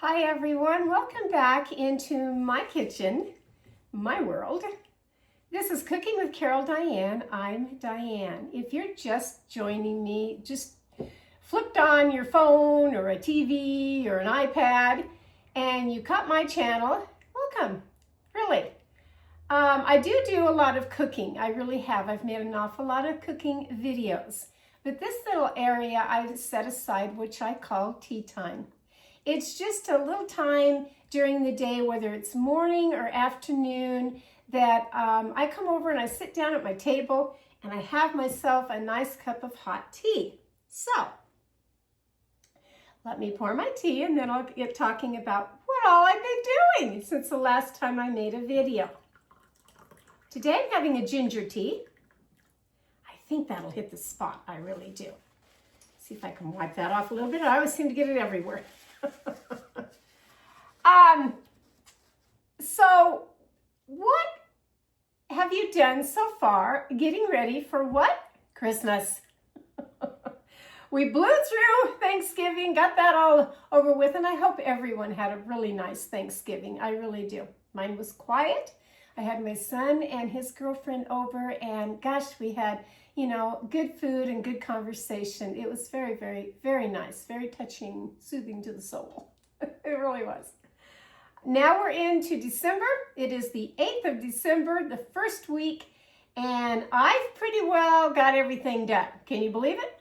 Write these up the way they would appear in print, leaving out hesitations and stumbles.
Hi everyone, welcome back into my kitchen, my world. This is Cooking with Carol Diane. I'm Diane. If you're just joining me, just flipped on your phone or a TV or an iPad and you caught my channel, welcome, really. I do a lot of cooking, I really have. I've made an awful lot of cooking videos, but this little area I've set aside, which I call tea time. It's just a little time during the day, whether it's morning or afternoon, that I come over and I sit down at my table and I have myself a nice cup of hot tea. So, let me pour my tea and then I'll get talking about what all I've been doing since the last time I made a video. Today I'm having a ginger tea. I think that'll hit the spot, I really do. See if I can wipe that off a little bit. I always seem to get it everywhere. So what have you done so far getting ready for what? Christmas. We blew through Thanksgiving, got that all over with, and I hope everyone had a really nice Thanksgiving. I really do. Mine was quiet. I had my son and his girlfriend over, and gosh, we had, good food and good conversation. It was very, very, very nice, very touching, soothing to the soul. It really was. Now we're into December. It is the 8th of December, the first week, and I've pretty well got everything done. Can you believe it?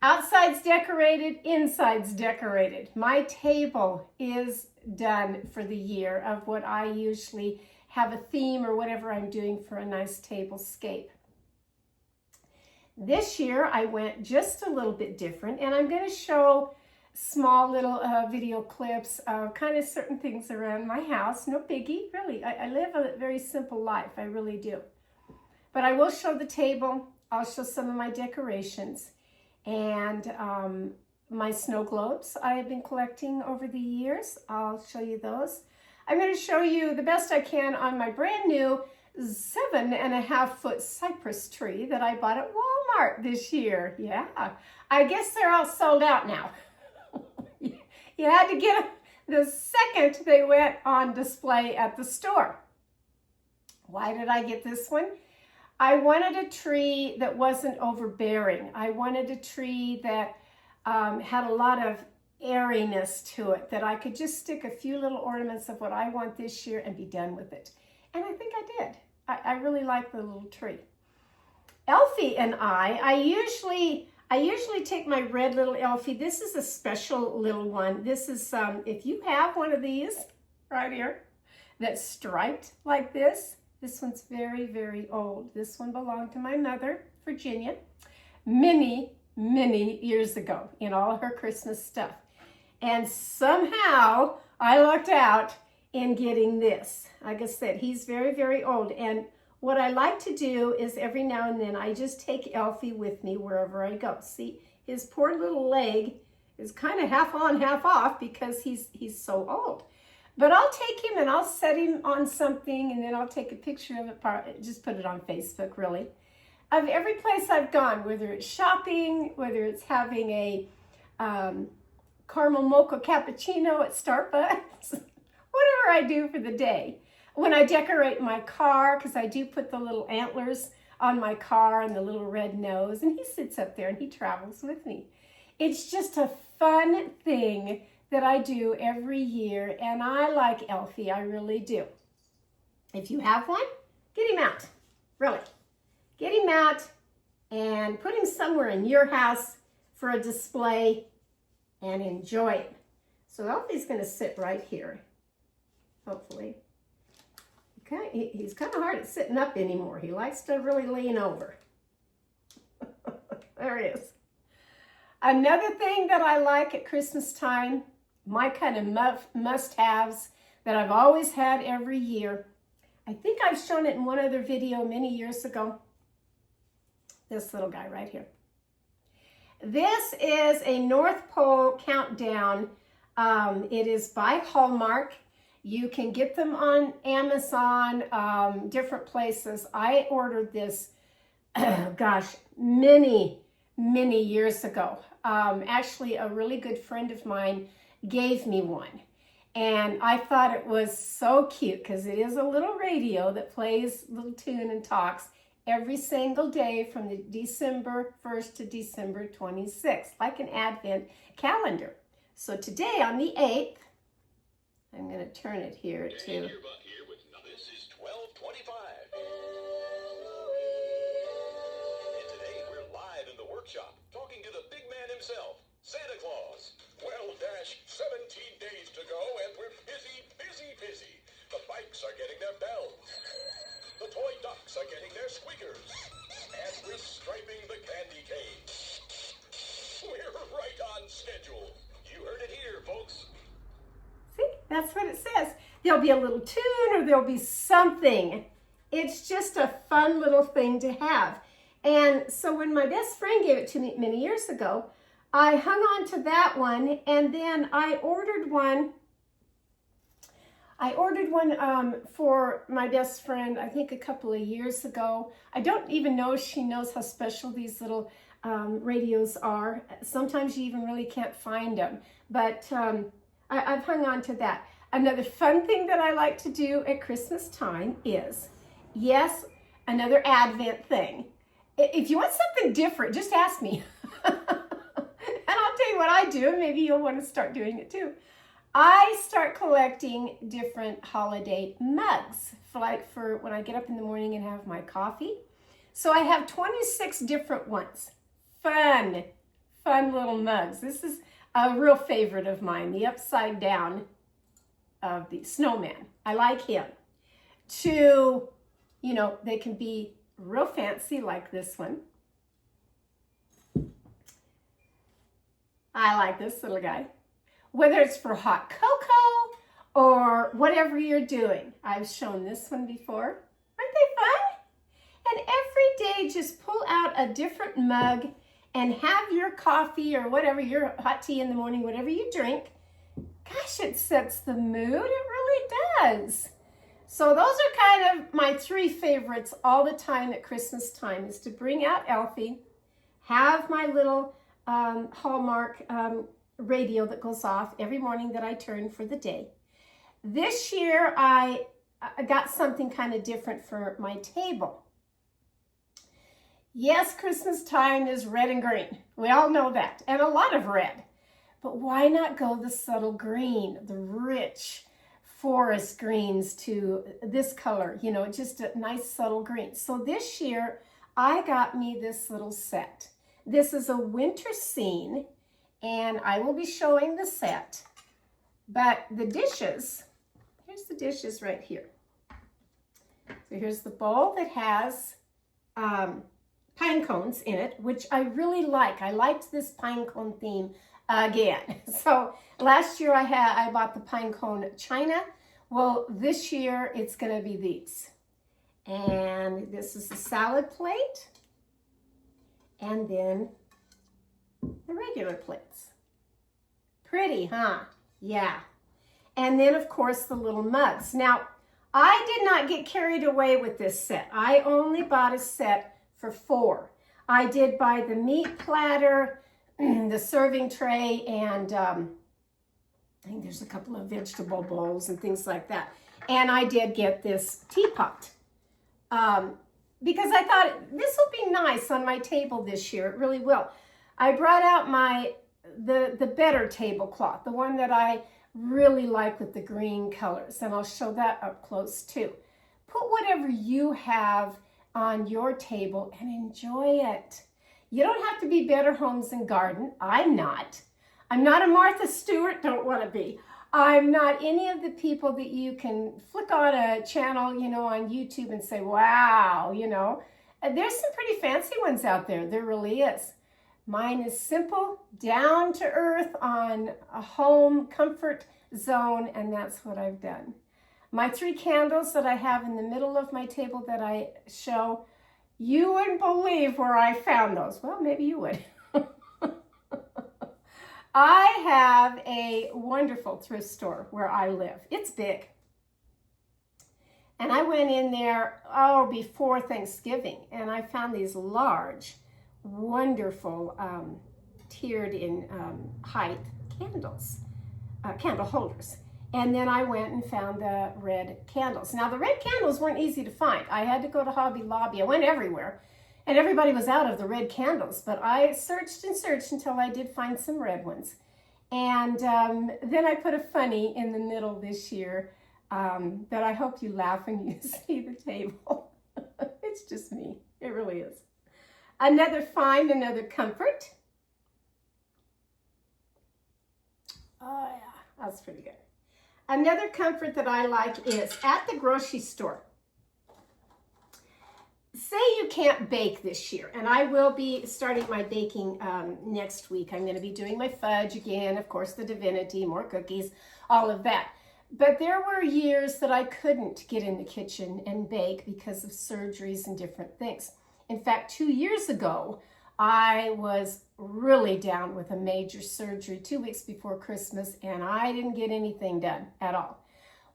Outside's decorated, inside's decorated. My table is done for the year of what I usually have a theme or whatever I'm doing for a nice tablescape. This year I went just a little bit different, and I'm going to show small little video clips of kind of certain things around my house. No biggie, really. I live a very simple life, I really do. But I will show the table. I'll show some of my decorations and my snow globes I have been collecting over the years. I'll show you those. I'm going to show you the best I can on my brand new 7.5-foot cypress tree that I bought at Walmart this year. Yeah, I guess they're all sold out now. You had to get them the second they went on display at the store. Why did I get this one? I wanted a tree that wasn't overbearing. I wanted a tree that had a lot of airiness to it, that I could just stick a few little ornaments of what I want this year and be done with it. And I think I did. I really like the little tree. Elfie and I usually take my red little Elfie. This is a special little one. This is, if you have one of these right here that's striped like this one's very, very old. This one belonged to my mother, Virginia, many, many years ago in all her Christmas stuff. And somehow I lucked out in getting this. Like I said, he's very, very old. And what I like to do is every now and then I just take Elfie with me wherever I go. See, his poor little leg is kind of half on, half off because he's so old. But I'll take him and I'll set him on something and then I'll take a picture of it, just put it on Facebook really, of every place I've gone, whether it's shopping, whether it's having a caramel mocha cappuccino at Starbucks, whatever I do for the day. When I decorate my car, because I do put the little antlers on my car and the little red nose, and he sits up there and he travels with me. It's just a fun thing that I do every year, and I like Elfie, I really do. If you have one, get him out, really. Get him out and put him somewhere in your house for a display and enjoy it. So Elfie's going to sit right here, hopefully. Okay, he's kind of hard at sitting up anymore. He likes to really lean over. There he is. Another thing that I like at Christmas time, my kind of must-haves that I've always had every year. I think I've shown it in one other video many years ago. This little guy right here. This is a North Pole countdown. It is by Hallmark. You can get them on Amazon, different places. I ordered this, gosh, many, many years ago. Actually, a really good friend of mine gave me one. And I thought it was so cute because it is a little radio that plays a little tune and talks every single day from the December 1st to December 26th, like an Advent calendar. So today on the 8th, I'm going to turn it here to... This is 1225. And today we're live in the workshop talking to the big man himself, Santa Claus. Well, 17 days to go and we're busy. The bikes are getting their bells. The toy ducks are getting their squeakers. And we're striping the candy canes. We're right on schedule. You heard it here, folks. See, that's what it says. There'll be a little tune or there'll be something. It's just a fun little thing to have. And so when my best friend gave it to me many years ago, I hung on to that one, and then I ordered one for my best friend, I think a couple of years ago. I don't even know if she knows how special these little radios are. Sometimes you even really can't find them, but I've hung on to that. Another fun thing that I like to do at Christmas time is, yes, another Advent thing. If you want something different, just ask me. And I'll tell you what I do, and maybe you'll want to start doing it too. I start collecting different holiday mugs, for when I get up in the morning and have my coffee. So I have 26 different ones. Fun little mugs. This is a real favorite of mine, the upside down of the snowman. I like him. They can be real fancy like this one. I like this little guy. Whether it's for hot cocoa or whatever you're doing. I've shown this one before. Aren't they fun? And every day just pull out a different mug and have your coffee or whatever, your hot tea in the morning, whatever you drink. Gosh, it sets the mood. It really does. So those are kind of my three favorites all the time at Christmas time, is to bring out Elfie, have my little Hallmark radio that goes off every morning that I turn for the day. This year I got something kind of different for my table. Yes, Christmas time is red and green. We all know that, and a lot of red. But why not go the subtle green, the rich forest greens to this color, just a nice subtle green. So this year I got me this little set. This is a winter scene, and I will be showing the set. But the dishes, here's the dishes right here. So here's the bowl that has pine cones in it, which I really like. I liked this pine cone theme again. So last year I bought the pine cone china. Well, this year it's going to be these. And this is the salad plate. And then the regular plates. Pretty, huh? Yeah. And then, of course, the little mugs. Now, I did not get carried away with this set. I only bought a set for 4. I did buy the meat platter, the serving tray, and I think there's a couple of vegetable bowls and things like that. And I did get this teapot. Because I thought this will be nice on my table this year. It really will. I brought out the better tablecloth, the one that I really like with the green colors, and I'll show that up close too. Put whatever you have on your table and enjoy it. You don't have to be Better Homes and Garden. I'm not a Martha Stewart, don't want to be. I'm not any of the people that you can flick on a channel, on YouTube and say, wow, There's some pretty fancy ones out there. There really is. Mine is simple, down to earth on a home comfort zone, and that's what I've done. My 3 candles that I have in the middle of my table that I show, you wouldn't believe where I found those. Well, maybe you would. I have a wonderful thrift store where I live. It's big. And I went in there, before Thanksgiving, and I found these large, wonderful, tiered in height candles, candle holders. And then I went and found the red candles. Now, the red candles weren't easy to find. I had to go to Hobby Lobby. I went everywhere, and everybody was out of the red candles. But I searched and searched until I did find some red ones. And then I put a funny in the middle this year that I hope you laugh when you see the table. It's just me. It really is. Another find, another comfort. Oh, yeah, that's pretty good. Another comfort that I like is at the grocery store. Say you can't bake this year, and I will be starting my baking next week. I'm going to be doing my fudge again, of course, the divinity, more cookies, all of that. But there were years that I couldn't get in the kitchen and bake because of surgeries and different things. In fact, 2 years ago, I was really down with a major surgery 2 weeks before Christmas, and I didn't get anything done at all.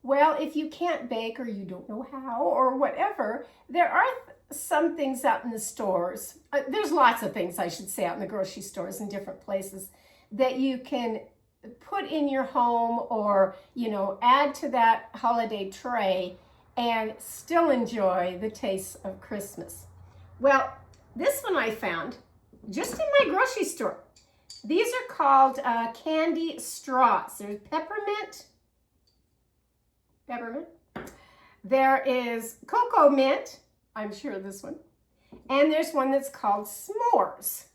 Well, if you can't bake or you don't know how or whatever, there are some things out in the stores. There's lots of things, I should say, out in the grocery stores and different places that you can put in your home or, you know, add to that holiday tray and still enjoy the taste of Christmas. Well, this one I found just in my grocery store. These are called candy straws. There's peppermint. There is cocoa mint. I'm sure of this one. And there's one that's called s'mores.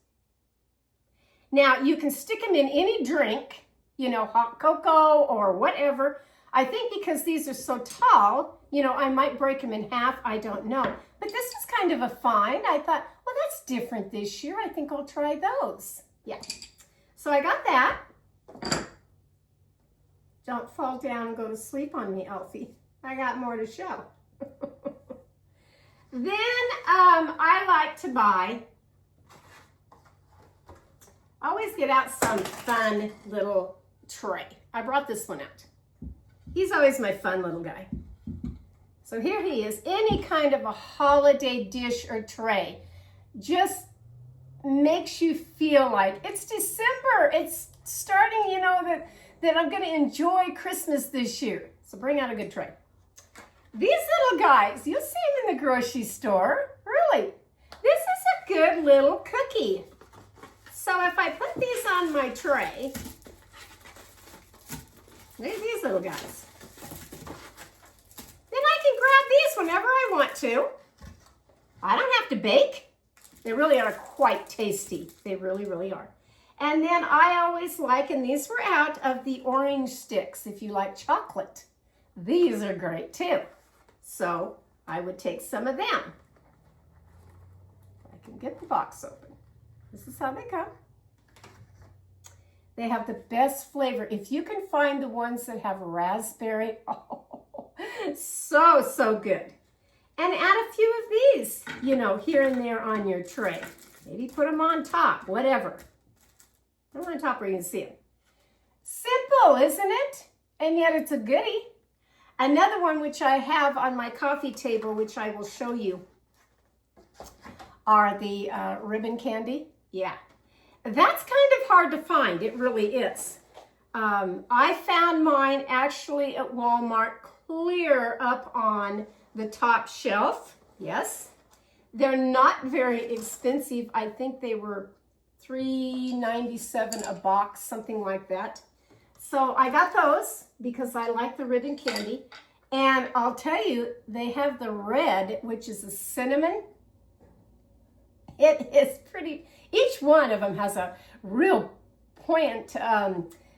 Now, you can stick them in any drink, you know, hot cocoa or whatever. I think because these are so tall, you know, I might break them in half. I don't know. But this was kind of a find. I thought, well, that's different this year. I think I'll try those. Yeah. So I got that. Don't fall down and go to sleep on me, Elfie. I got more to show. Then I like to buy, always get out some fun little tray. I brought this one out. He's always my fun little guy. So here he is, any kind of a holiday dish or tray. Just makes you feel like it's December. It's starting, you know, that I'm going to enjoy Christmas this year. So bring out a good tray. These little guys, you'll see them in the grocery store. Really, this is a good little cookie. So if I put these on my tray, look at these little guys. Then I can grab these whenever I want to. I don't have to bake. They really are quite tasty. They really, really are. And then I always like, and these were out of the orange sticks, if you like chocolate. These are great too. So I would take some of them. I can get the box open. This is how they come. They have the best flavor. If you can find the ones that have raspberry, oh, so good. And add a few of these, you know, here and there on your tray. Maybe put them on top, whatever. Put them on top where you can see them. Simple, isn't it? And yet it's a goodie. Another one which I have on my coffee table, which I will show you, are the ribbon candy. Yeah, that's kind of hard to find. It really is. I found mine actually at Walmart, clear up on the top shelf. Yes, they're not very expensive. I think they were $3.97 a box, something like that. So I got those because I like the ribbon candy. And I'll tell you, they have the red, which is a cinnamon. It is pretty, each one of them has a real poignant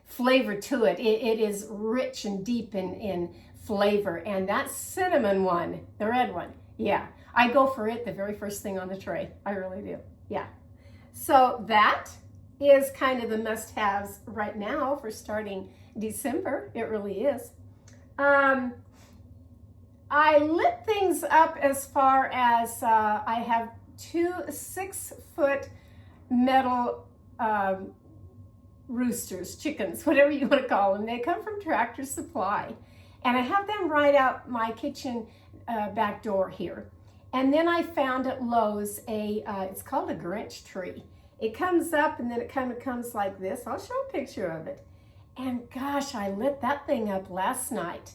flavor to it. It is rich and deep in flavor. And that cinnamon one, the red one, yeah, I go for it the very first thing on the tray. I really do, yeah. So that is kind of the must-haves right now for starting December. It really is. I lit things up as far as I have 2 6-foot metal roosters, chickens, whatever you want to call them. They come from Tractor Supply. And I have them right out my kitchen back door here. And then I found at Lowe's it's called a Grinch tree. It comes up and then it kind of comes like this. I'll show a picture of it. And gosh, I lit that thing up last night.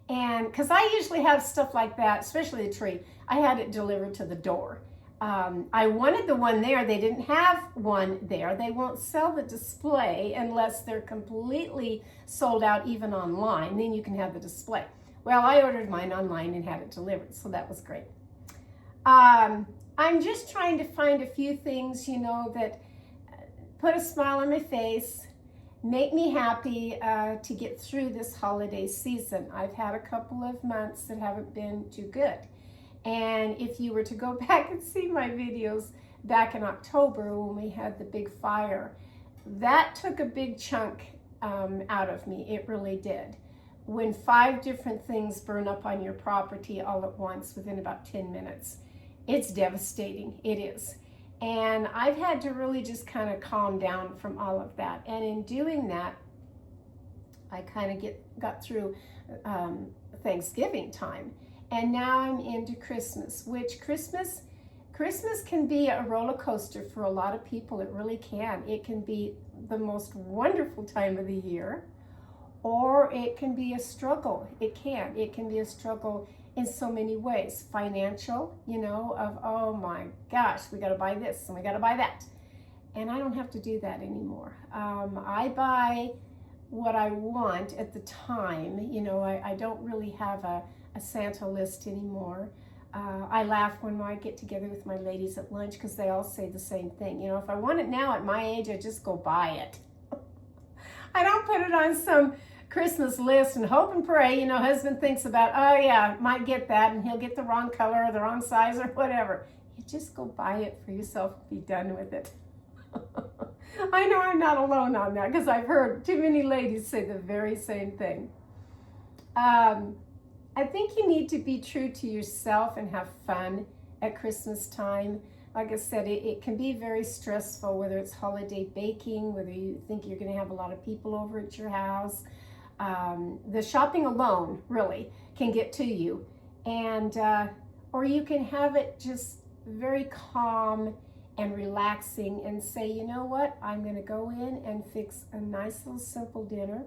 And because I usually have stuff like that, especially a tree, I had it delivered to the door. I wanted the one there. They didn't have one there. They won't sell the display unless they're completely sold out, even online. Then you can have the display. Well, I ordered mine online and had it delivered, so that was great. I'm just trying to find a few things, you know, that put a smile on my face, make me happy to get through this holiday season. I've had a couple of months that haven't been too good. And if you were to go back and see my videos back in October when we had the big fire, that took a big chunk out of me. It really did. When 5 different things burn up on your property all at once within about 10 minutes, it's devastating. It is. And I've had to really just kind of calm down from all of that. And in doing that, I kind of got through Thanksgiving time. And now I'm into Christmas, which Christmas can be a roller coaster for a lot of people. It really can. It can be the most wonderful time of the year, or it can be a struggle. It can be a struggle in so many ways. Financial, you know, of, oh my gosh, we got to buy this and we got to buy that. And I don't have to do that anymore. I buy what I want at the time. You know, I don't really have a Santa list anymore. I laugh when I get together with my ladies at lunch because they all say the same thing. You know, if I want it now at my age, I just go buy it. I don't put it on some Christmas list and hope and pray. You know, husband thinks about, oh yeah, might get that, and he'll get the wrong color or the wrong size or whatever. You just go buy it for yourself and be done with it. I know I'm not alone on that because I've heard too many ladies say the very same thing. I think you need to be true to yourself and have fun at Christmas time. Like I said, it can be very stressful, whether it's holiday baking, whether you think you're going to have a lot of people over at your house. The shopping alone really can get to you. And or you can have it just very calm and relaxing and say, you know what, I'm going to go in and fix a nice little simple dinner.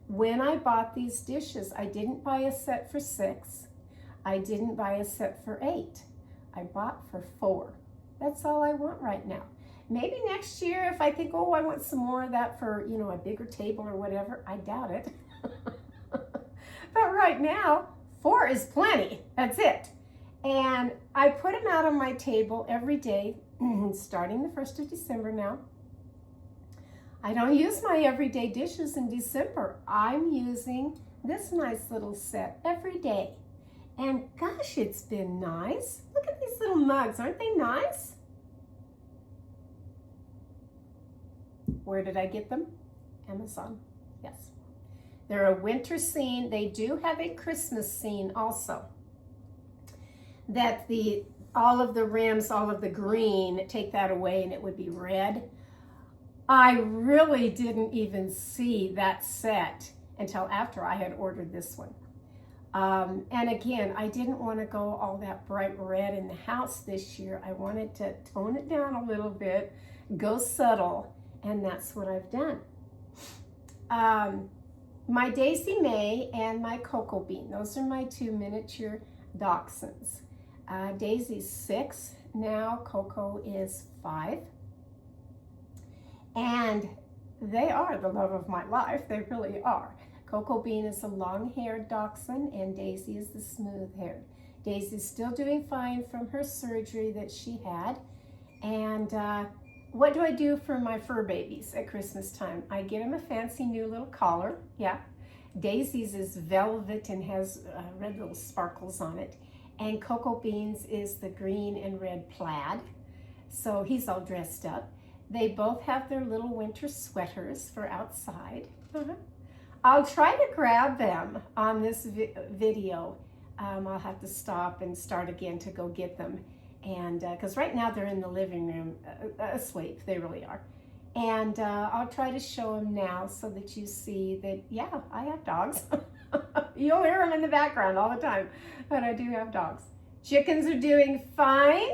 When I bought these dishes, I didn't buy a set for 6. I didn't buy a set for 8. I bought for 4. That's all I want right now. Maybe next year if I think, oh, I want some more of that for, you know, a bigger table or whatever. I doubt it. But right now, 4 is plenty. That's it. And I put them out on my table every day, starting the 1st of December now. I don't use my everyday dishes in December. I'm using this nice little set every day. And gosh, it's been nice. Look at these little mugs. Aren't they nice? Where did I get them? Amazon. Yes. They're a winter scene. They do have a Christmas scene also. That all of the rims, all of the green, take that away and it would be red. I really didn't even see that set until after I had ordered this one. And again, I didn't want to go all that bright red in the house this year. I wanted to tone it down a little bit, go subtle, and that's what I've done. My Daisy May and my Cocoa Bean, those are my 2 miniature dachshunds. Daisy's 6 now, Coco is 5. And they are the love of my life. They really are. Cocoa Bean is a long-haired dachshund, and Daisy is the smooth-haired. Daisy's still doing fine from her surgery that she had. And what do I do for my fur babies at Christmas time? I get them a fancy new little collar. Yeah. Daisy's is velvet and has red little sparkles on it. And Cocoa Bean's is the green and red plaid. So he's all dressed up. They both have their little winter sweaters for outside. I'll try to grab them on this video. I'll have to stop and start again to go get them. And because right now they're in the living room asleep, they really are. And I'll try to show them now so that you see that, yeah, I have dogs. You'll hear them in the background all the time, but I do have dogs. Chickens are doing fine.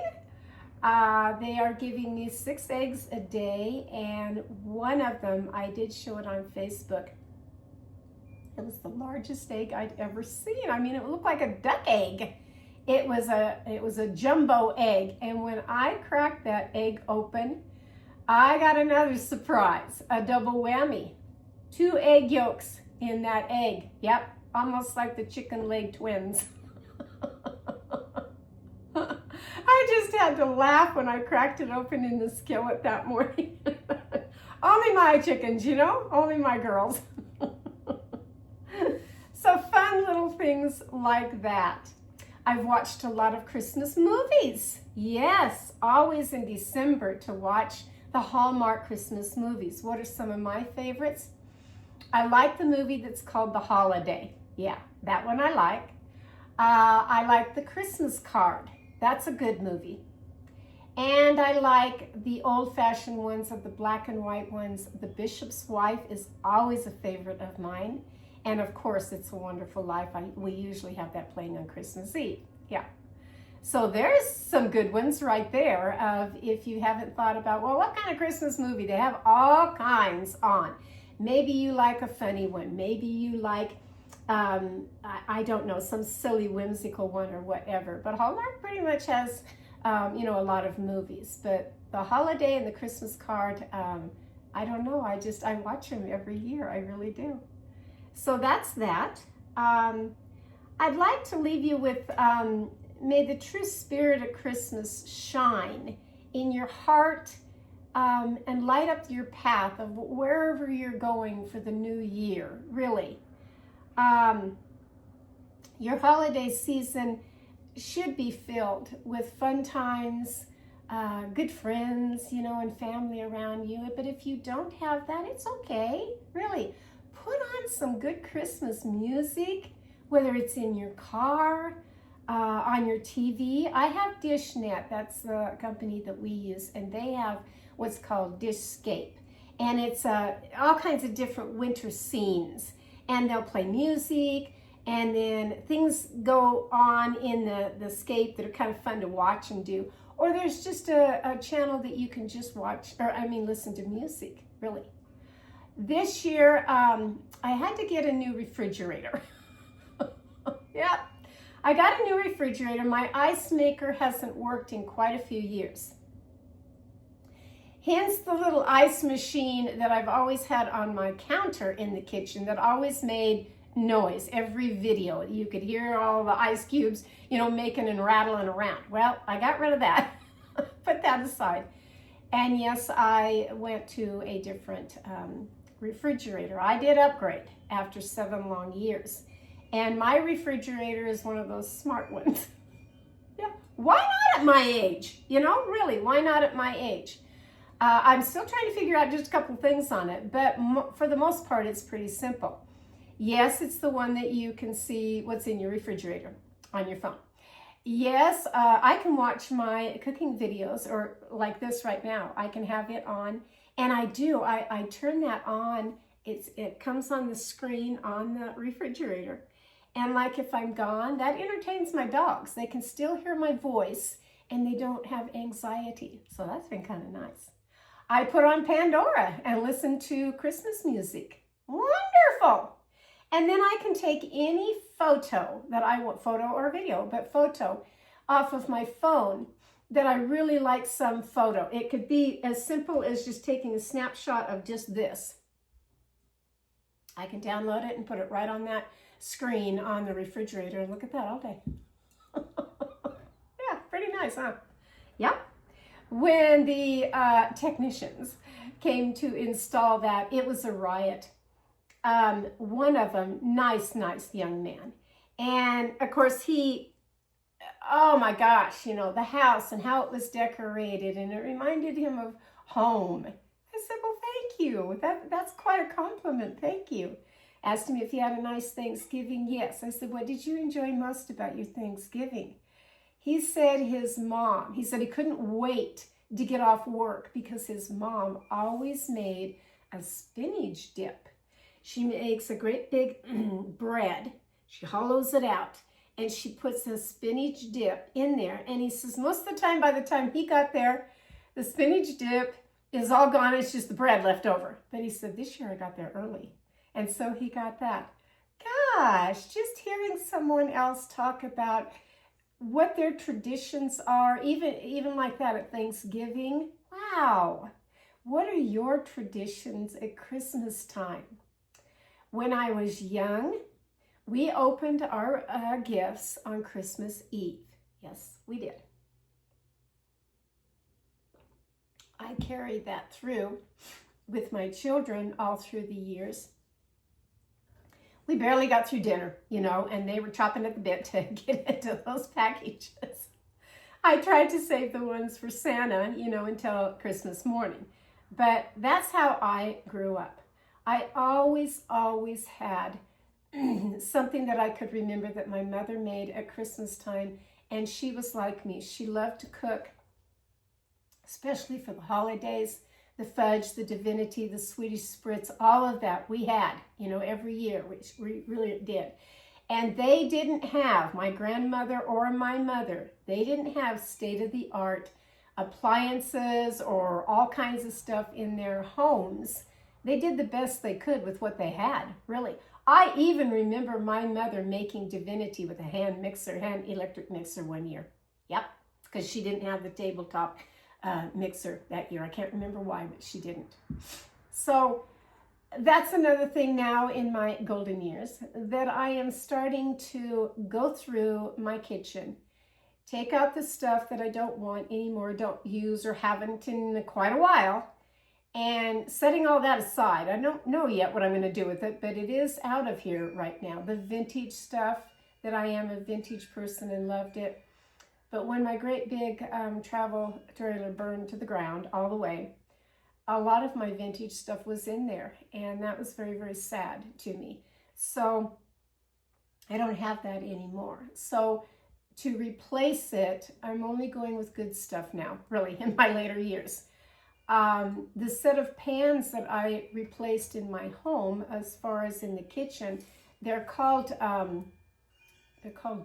They are giving me 6 eggs a day, and one of them, I did show it on Facebook, It was the largest egg I'd ever seen. I mean, it looked like a duck egg. It was a jumbo egg. And when I cracked that egg open, I got another surprise, a double whammy. 2 egg yolks in that egg. Yep, almost like the chicken leg twins. I just had to laugh when I cracked it open in the skillet that morning. Only my chickens, you know, only my girls. So fun little things like that. I've watched a lot of Christmas movies. Yes, always in December to watch the Hallmark Christmas movies. What are some of my favorites? I like the movie that's called The Holiday. Yeah, that one I like. I like The Christmas Card. That's a good movie. And I like the old-fashioned ones of the black and white ones. The Bishop's Wife is always a favorite of mine. And of course, It's a Wonderful Life. We usually have that playing on Christmas Eve. Yeah. So there's some good ones right there of if you haven't thought about, well, what kind of Christmas movie? They have all kinds on. Maybe you like a funny one. Maybe you like, I don't know, some silly whimsical one or whatever. But Hallmark pretty much has, you know, a lot of movies. But The Holiday and The Christmas Card, I don't know. I watch them every year. I really do. So that's that. I'd like to leave you with, may the true spirit of Christmas shine in your heart and light up your path of wherever you're going for the new year, really. Your holiday season should be filled with fun times, good friends, you know, and family around you. But if you don't have that, it's okay, really. Put on some good Christmas music, whether it's in your car, on your TV. I have DishNet, that's the company that we use, and they have what's called Dishscape. And it's all kinds of different winter scenes. And they'll play music, and then things go on in the scape that are kind of fun to watch and do. Or there's just a channel that you can just watch, or I mean listen to music, really. This year, I had to get a new refrigerator. Yep, I got a new refrigerator. My ice maker hasn't worked in quite a few years. Hence the little ice machine that I've always had on my counter in the kitchen that always made noise. Every video, you could hear all the ice cubes, you know, making and rattling around. Well, I got rid of that. Put that aside. And yes, I went to a different refrigerator. I did upgrade after 7 long years. And my refrigerator is one of those smart ones. Yeah, why not at my age? You know, really, why not at my age? I'm still trying to figure out just a couple things on it, but for the most part, it's pretty simple. Yes, it's the one that you can see what's in your refrigerator on your phone. Yes, I can watch my cooking videos, or like this right now. I can have it on, and I do. I turn that on. It comes on the screen on the refrigerator. And like if I'm gone, that entertains my dogs. They can still hear my voice, and they don't have anxiety. So that's been kind of nice. I put on Pandora and listen to Christmas music. Wonderful. And then I can take any photo that I want, photo or video, but photo off of my phone that I really like some photo. It could be as simple as just taking a snapshot of just this. I can download it and put it right on that screen on the refrigerator and look at that all day. Yeah, pretty nice, huh? Yep. When the technicians came to install that, it was a riot. One of them, nice young man. And of course he, oh my gosh, you know, the house and how it was decorated, and it reminded him of home. I said, well, thank you. That's quite a compliment. Thank you. Asked him if he had a nice Thanksgiving. Yes. I said, what did you enjoy most about your Thanksgiving? He said his mom, he said he couldn't wait to get off work because his mom always made a spinach dip. She makes a great big bread. She hollows it out and she puts a spinach dip in there. And he says most of the time, by the time he got there, the spinach dip is all gone. It's just the bread left over. But he said, this year I got there early. And so he got that. gosh, just hearing someone else talk about what their traditions are, even like that at Thanksgiving. Wow. What are your traditions at Christmas time? When I was young, we opened our gifts on Christmas Eve. Yes, we did. I carried that through with my children all through the years. We barely got through dinner, and they were chopping at the bit to get into those packages. I tried to save the ones for Santa, until Christmas morning. But that's how I grew up. I always had something that I could remember that my mother made at Christmas time, and she was like me. She loved to cook, especially for the holidays. The fudge, the divinity, the Swedish spritz, all of that we had, every year, which we really did. And they didn't have, my grandmother or my mother, they didn't have state-of-the-art appliances or all kinds of stuff in their homes. They did the best they could with what they had, really. I even remember my mother making divinity with a hand electric mixer one year. Yep, because she didn't have the tabletop mixer that year. I can't remember why, but she didn't. So that's another thing now in my golden years, that I am starting to go through my kitchen, take out the stuff that I don't want anymore, don't use or haven't in quite a while, and setting all that aside. I don't know yet what I'm going to do with it, but it is out of here right now. The vintage stuff, that I am a vintage person and loved it. But when my great big travel trailer burned to the ground all the way, a lot of my vintage stuff was in there, and that was very, very sad to me. So I don't have that anymore. So to replace it, I'm only going with good stuff now, really, in my later years. The set of pans that I replaced in my home, as far as in the kitchen, they're called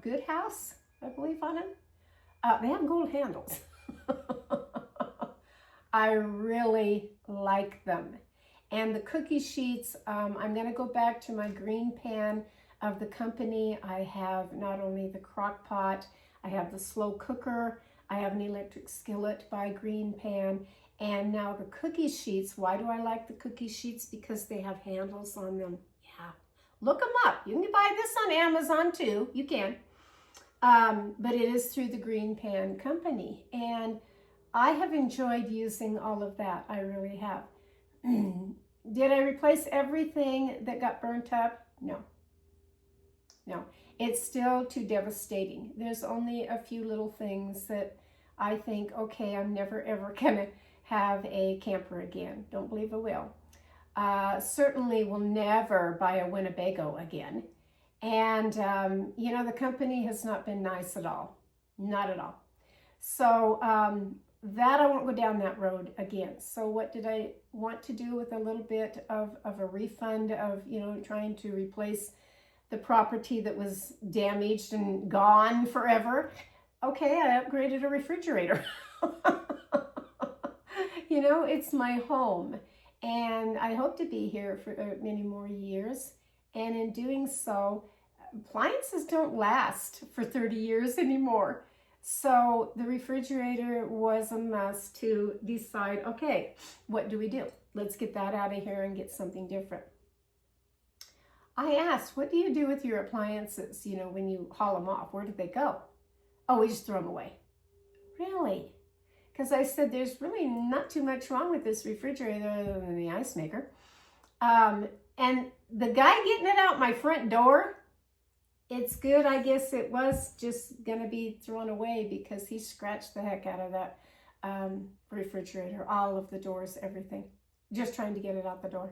Good House, I believe, on them. They have gold handles. I really like them. And the cookie sheets, I'm going to go back to my Greenpan of the company. I have not only the crock pot, I have the slow cooker, I have an electric skillet by Greenpan, and now the cookie sheets. Why do I like the cookie sheets? Because they have handles on them. Yeah, look them up. You can buy this on Amazon too. You can. But it is through the Greenpan company, and I have enjoyed using all of that. I really have. Did I replace everything that got burnt up? No. It's still too devastating. There's only a few little things that I think, okay, I'm never ever gonna have a camper again. Don't believe I will. Certainly will never buy a Winnebago again. And, the company has not been nice at all. Not at all. So that I won't go down that road again. So what did I want to do with a little bit of a refund of, trying to replace the property that was damaged and gone forever? Okay, I upgraded a refrigerator. It's my home. And I hope to be here for many more years. And in doing so, appliances don't last for 30 years anymore. So the refrigerator was a must to decide, okay, what do we do? Let's get that out of here and get something different. I asked, what do you do with your appliances, when you haul them off? Where did they go? Oh, we just throw them away. Really? Because I said, there's really not too much wrong with this refrigerator other than the ice maker. And the guy getting it out my front door, it's good. I guess it was just going to be thrown away because he scratched the heck out of that refrigerator, all of the doors, everything. Just trying to get it out the door.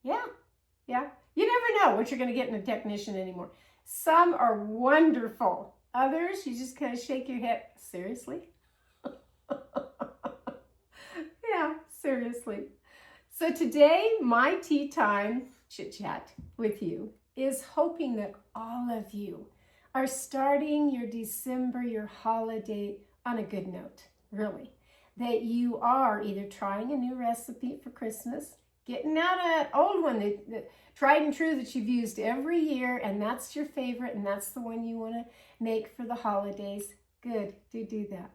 Yeah. You never know what you're going to get in a technician anymore. Some are wonderful. Others, you just kind of shake your head. Seriously? Yeah, seriously. So today, my tea time chit-chat with you is hoping that all of you are starting your December, your holiday on a good note, really. That you are either trying a new recipe for Christmas, Getting out an old one that tried and true that you've used every year, and that's your favorite, and that's the one you want to make for the holidays. Good, do that.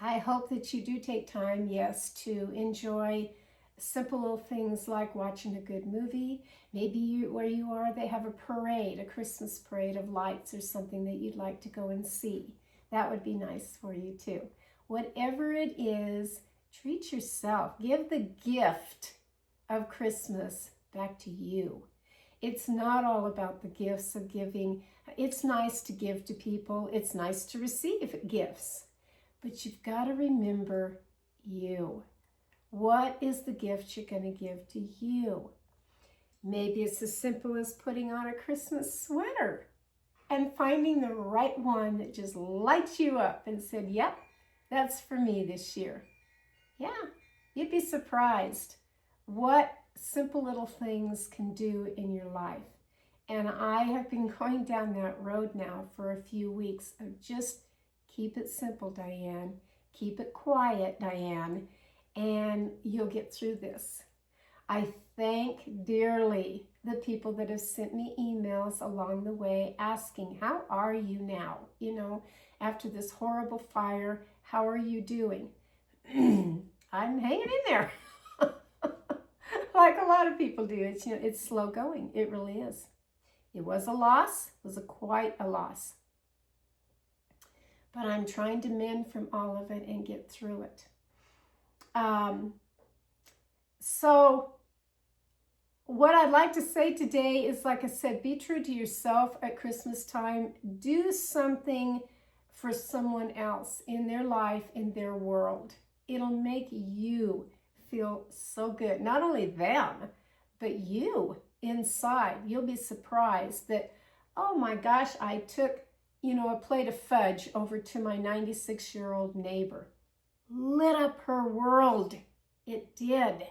I hope that you do take time, yes, to enjoy simple little things like watching a good movie. Maybe where you are, they have a parade, a Christmas parade of lights or something that you'd like to go and see. That would be nice for you too. Whatever it is, treat yourself. Give the gift of Christmas back to you. It's not all about the gifts of giving. It's nice to give to people. It's nice to receive gifts. But you've got to remember you. What is the gift you're going to give to you? Maybe it's as simple as putting on a Christmas sweater and finding the right one that just lights you up and said, yep, that's for me this year. Yeah, you'd be surprised what simple little things can do in your life. And I have been going down that road now for a few weeks of just keep it simple, Diane. Keep it quiet, Diane, and you'll get through this. I thank dearly the people that have sent me emails along the way asking, how are you now? You know, after this horrible fire, how are you doing? I'm hanging in there. Like a lot of people do. It's, you know, it's slow going. It really is. It was a loss. It was quite a loss. But I'm trying to mend from all of it and get through it. So what I'd like to say today is, like I said, be true to yourself at Christmas time. Do something for someone else in their life, in their world. It'll make you feel so good. Not only them, but you inside. You'll be surprised that, oh my gosh, I took, you know, a plate of fudge over to my 96-year-old neighbor. Lit up her world. It did.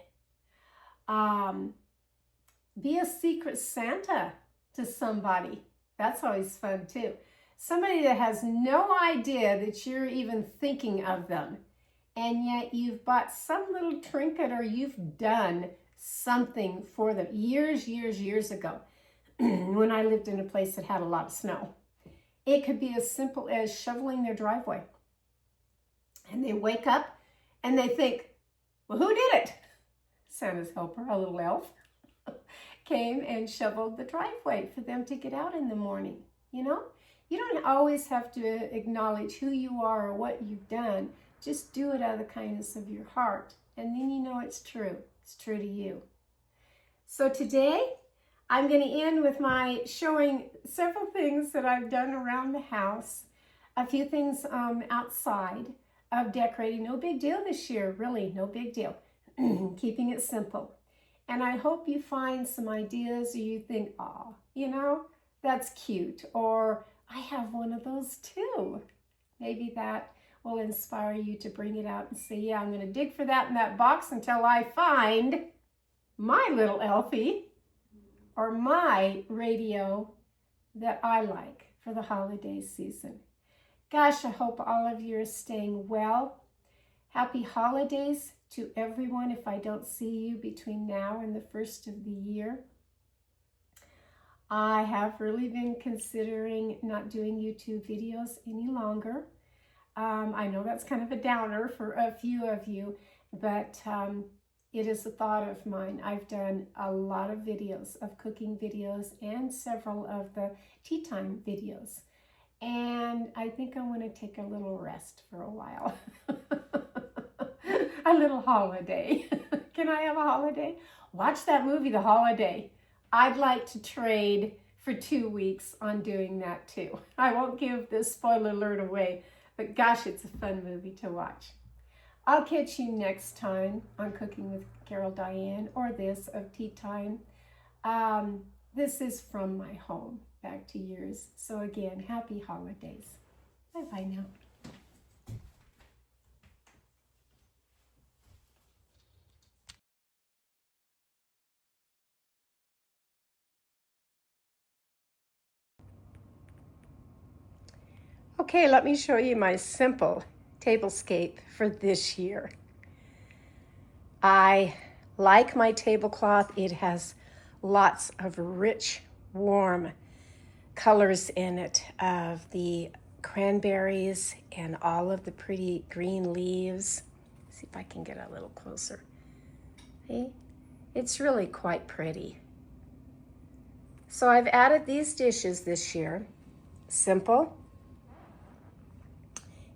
Be a secret Santa to somebody. That's always fun too. Somebody that has no idea that you're even thinking of them, and yet you've bought some little trinket or you've done something for them years ago when I lived in a place that had a lot of snow. It could be as simple as shoveling their driveway. And they wake up and they think, well, who did it? Santa's helper, a little elf, came and shoveled the driveway for them to get out in the morning. You know, you don't always have to acknowledge who you are or what you've done. Just do it out of the kindness of your heart. And then you know it's true. It's true to you. So today, I'm going to end with my showing several things that I've done around the house. A few things outside of decorating. No big deal this year, really, no big deal. Keeping it simple. And I hope you find some ideas or you think, oh, you know, that's cute. Or I have one of those too. Maybe that will inspire you to bring it out and say, yeah, I'm going to dig for that in that box until I find my little Elfie or my radio that I like for the holiday season. Gosh, I hope all of you are staying well. Happy holidays to everyone if I don't see you between now and the first of the year. I have really been considering not doing YouTube videos any longer. I know that's kind of a downer for a few of you, but it is a thought of mine. I've done a lot of videos, of cooking videos, and several of the tea time videos. And I think I want to take a little rest for a while. A little holiday. Can I have a holiday? Watch that movie, The Holiday. I'd like to trade for 2 weeks on doing that too. I won't give the spoiler alert away, but gosh, it's a fun movie to watch. I'll catch you next time on Cooking with Carol Diane, or this of Tea Time. This is from my home, back to yours. So again, happy holidays. Bye-bye now. Okay, let me show you my simple tablescape for this year. I like my tablecloth. It has lots of rich, warm colors in it of the cranberries and all of the pretty green leaves. See if I can get a little closer. See? It's really quite pretty. So I've added these dishes this year. Simple,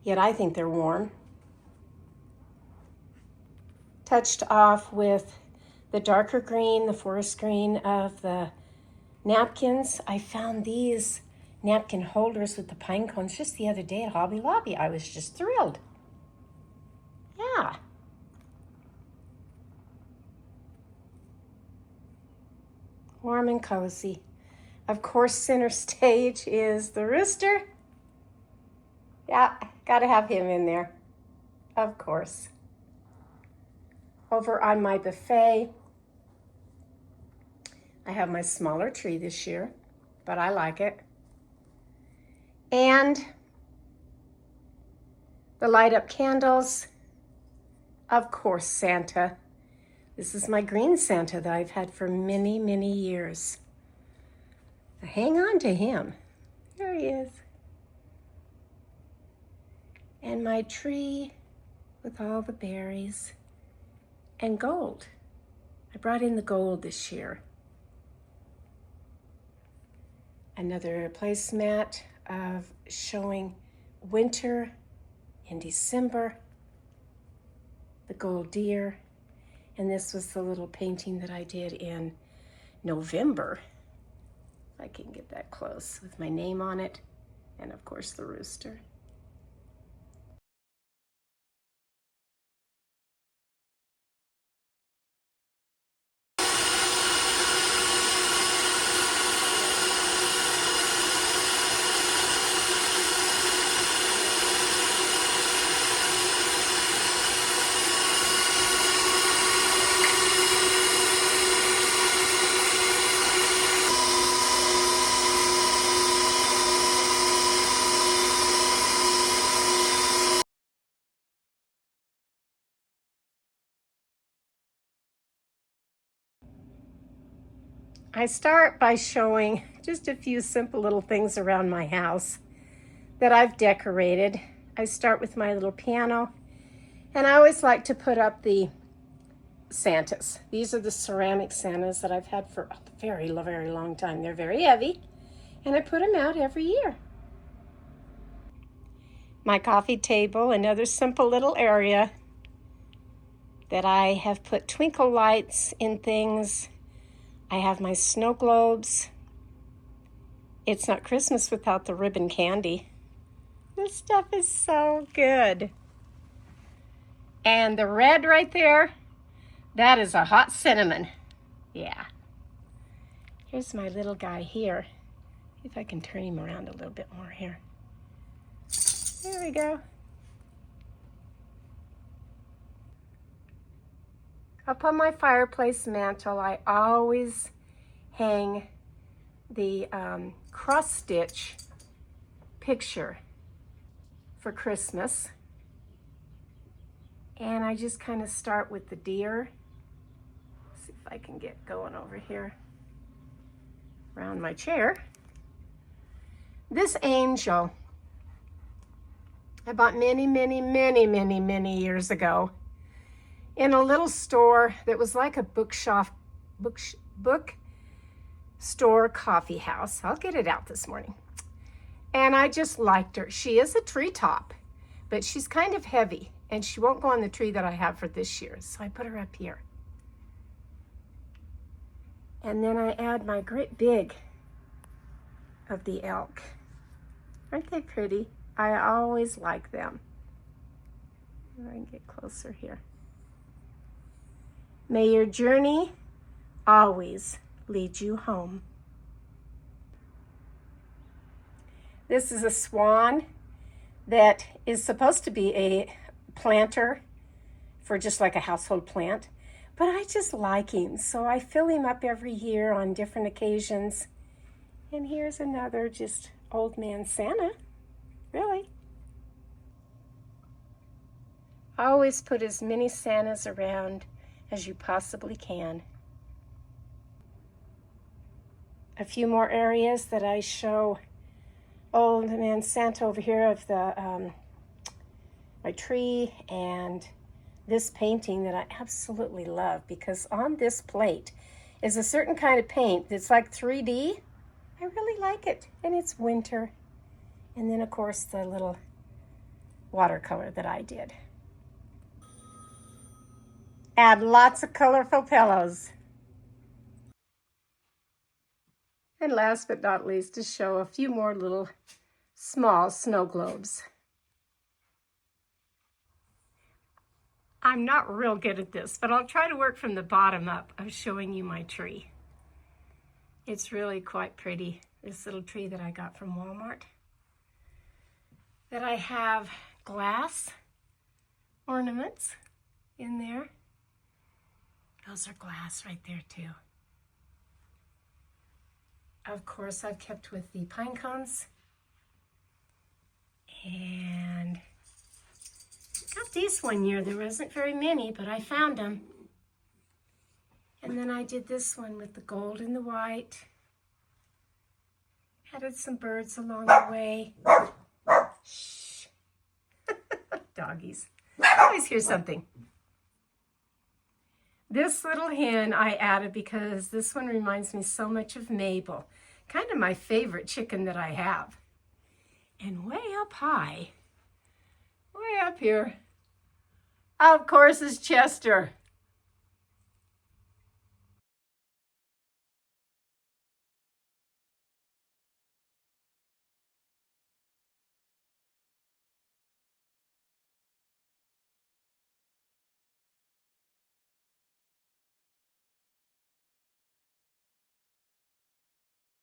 yet I think they're warm. Touched off with the darker green, the forest green of the napkins. I found these napkin holders with the pine cones just the other day at Hobby Lobby. I was just thrilled. Yeah. Warm and cozy. Of course, center stage is the rooster. Yeah, gotta have him in there. Of course. Over on my buffet, I have my smaller tree this year, but I like it. And the light up candles, of course, Santa. This is my green Santa that I've had for many, many years. Hang on to him. There he is. And my tree with all the berries and gold. I brought in the gold this year. Another placemat of showing winter in December, the gold deer, and this was the little painting that I did in November. If I can get that close, with my name on it, and of course the rooster. I start by showing just a few simple little things around my house that I've decorated. I start with my little piano, and I always like to put up the Santas. These are the ceramic Santas that I've had for a very, very long time. They're very heavy, and I put them out every year. My coffee table, another simple little area that I have put twinkle lights in things. I have my snow globes. It's not Christmas without the ribbon candy. This stuff is so good. And the red right there, that is a hot cinnamon. Yeah. Here's my little guy here. See if I can turn him around a little bit more here. There we go. Up on my fireplace mantle, I always hang the cross stitch picture for Christmas. And I just kind of start with the deer. See if I can get going over here around my chair. This angel I bought many, many, many, many, many years ago in a little store that was like a bookstore coffee house. I'll get it out this morning. And I just liked her. She is a treetop, but she's kind of heavy, and she won't go on the tree that I have for this year. So I put her up here. And then I add my great big of the elk. Aren't they pretty? I always like them. I can get closer here. May your journey always lead you home. This is a swan that is supposed to be a planter for just like a household plant, but I just like him, so I fill him up every year on different occasions. And here's another just old man Santa, really. I always put as many Santas around as you possibly can. A few more areas that I show old man Santa over here of the my tree, and this painting that I absolutely love, because on this plate is a certain kind of paint that's like 3D. I really like it, and it's winter. And then of course the little watercolor that I did. Add lots of colorful pillows. And last but not least, to show a few more little small snow globes. I'm not real good at this, but I'll try to work from the bottom up of showing you my tree. It's really quite pretty, this little tree that I got from Walmart. That I have glass ornaments in there. Those are glass right there too. Of course, I've kept with the pine cones. And got these one year. There wasn't very many, but I found them. And then I did this one with the gold and the white. Added some birds along the way. Shh. Doggies. I always hear something. This little hen I added because this one reminds me so much of Mabel. Kind of my favorite chicken that I have. And way up high, way up here, of course, is Chester.